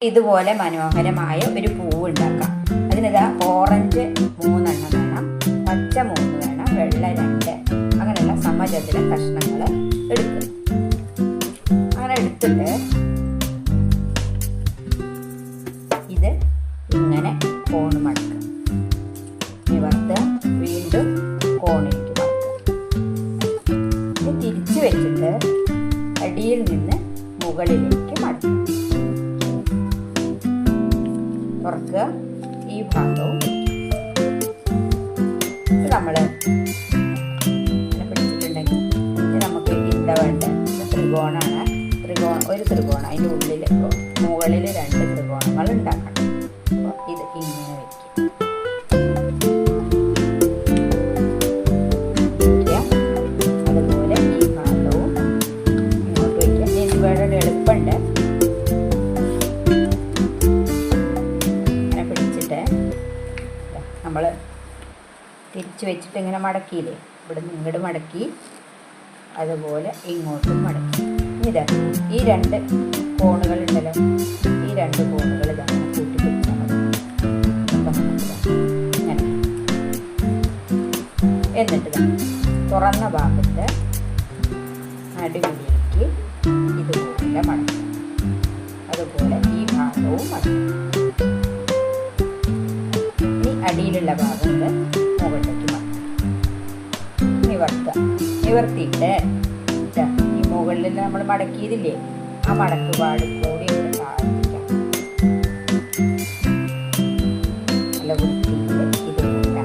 ഇതുപോലെ മനോഹരമായ ഒരു പൂവ് ഉണ്ടാക്കാം. അതിനിതാ ഓറഞ്ച് 3 എണ്ണം വേണം, പച്ച 3 വേണം, വെള്ള 2, അങ്ങനെയുള്ള സമചതുര കഷ്ണങ്ങൾ എടുക്കുക. അങ്ങനെ എടുത്തിട്ട് ഇത് ഇങ്ങനെ കോണ് മടക്കുക, നിവർത്തുക, വീണ്ടും കോണിലേക്ക് മടക്കുക. ഇത് തിരിച്ചു വെച്ചിട്ട് അടിയിൽ നിന്ന് മുകളിലേക്ക് മടക്കുക. തുറക്കുക, ഈ ഭാഗവും നമ്മൾ പിടിച്ചിട്ടുണ്ടെങ്കിൽ നമുക്ക് എന്താ വേണ്ടത്? ത്രികോണാണ്. ഒരു ത്രികോണം, അതിൻ്റെ ഉള്ളിൽ മുകളിൽ 2 ത്രികോണങ്ങൾ ഉണ്ടാക്കണം. അപ്പോൾ ഇത് ഇങ്ങനെ വയ്ക്കുക. അതുപോലെ ഈ ഭാഗവും ഇങ്ങോട്ട് വയ്ക്കുക. ഇനി വേറെ എളുപ്പമുണ്ട്. ഇങ്ങനെ പിടിച്ചിട്ട് നമ്മൾ തിരിച്ച് വെച്ചിട്ട് ഇങ്ങനെ മടക്കിയില്ലേ, ഇവിടെ നിന്ന് ഇങ്ങോട്ട് മടക്കി, അതുപോലെ ഇങ്ങോട്ടും മടക്കി. ഇതാ ഈ 2 കോണുകളുണ്ടല്ലോ, ഈ 2 കോണുകൾ ഇതാണ് കൂട്ടി പിടിച്ചാൽ മതി. ഇങ്ങനെ. എന്നിട്ട് തുറന്ന ഭാഗത്ത് നടുവിലേക്ക് ഇതുപോലെ മടക്കുക. അതുപോലെ ഈ ഭാഗവും മടക്കുക. ഈ അടിയിലുള്ള ഭാഗത്ത് മുകളിലേക്ക് മടക്കുക. നിവർത്തിയിട്ട് ഈ മുകളിൽ നമ്മൾ മടക്കിയതില്ലേ, ആ മടക്കുപാട് കൂടി താഴ്ത്തിക്കാം. നല്ല വൃത്തിയിൽ ഇതുപോലെ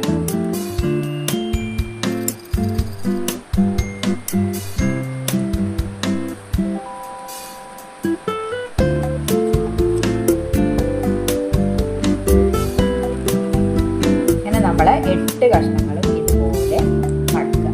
അങ്ങനെ നമ്മൾ 8 കഷ്ണങ്ങളും ഇതുപോലെ മടക്കുക.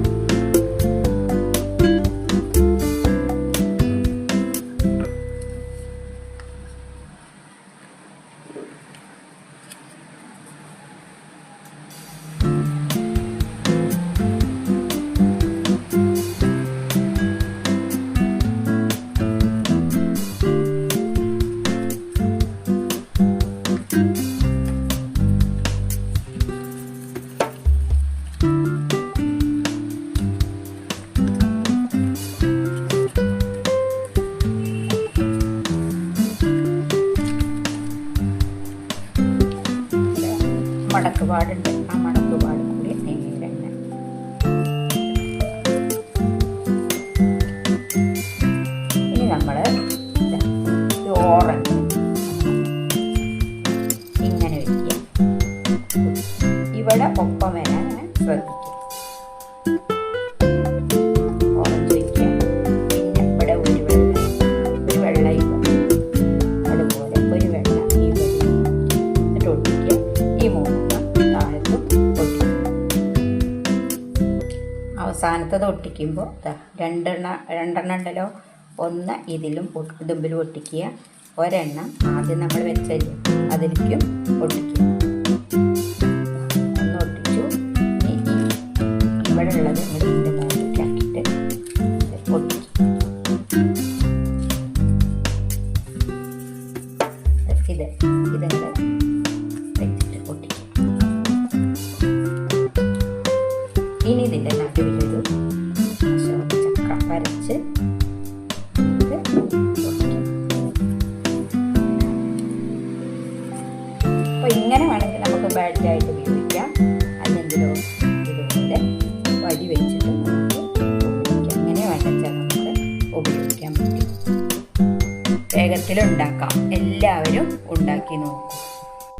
മടക്കുപാടുണ്ട്, ആ മടക്കുപാട് കൂടി നേരെ ഇനി നമ്മൾ ഓറഞ്ച് ഇങ്ങനെ വയ്ക്കുക. ഇവിടെ ഒപ്പം വരാൻ ശ്രദ്ധിക്കുക. ഓറഞ്ച് വയ്ക്കുക, പിന്നെ ഇവിടെ ഒരു വെള്ള അതുപോലെ ഒരു വെള്ള എന്നിട്ട് ഒട്ടിക്കുക. ഈ 3 അവസാനത്തത് ഒട്ടിക്കുമ്പോൾ 2 ഉണ്ടല്ലോ, 1 ഇതിലും ഇതുമ്പിലും ഒട്ടിക്കുക, 1 ആദ്യം നമ്മൾ വെച്ചല്ലേ അതിലേക്കും ഒട്ടിക്കുക. ഒന്ന് ഒട്ടിച്ചു. ഇവിടെ ഉള്ളത് ഇതിൻ്റെ മുകളിലേക്കാക്കിയിട്ട് ഒട്ടിക്കുക. ഇതുണ്ട് വെച്ചിട്ട് ഒട്ടിക്കുക. ഇനി ഇതിൻ്റെ നടുവിലൊരു ചക്രം വരച്ച് അപ്പോൾ ഇങ്ങനെ വേണമെങ്കിൽ നമുക്ക് ബാഡ്ജായിട്ട് ഉപയോഗിക്കാം. അല്ലെങ്കിലോ ഇതുപോലെ വടി വെച്ചിട്ട് നമുക്ക് ഉപയോഗിക്കാം. ഇങ്ങനെ വേണ്ടെച്ചാൽ നമുക്ക് ഉപയോഗിക്കാൻ പറ്റും. വേഗത്തിലുണ്ടാക്കാം. എല്ലാവരും ഉണ്ടാക്കി നോക്കും.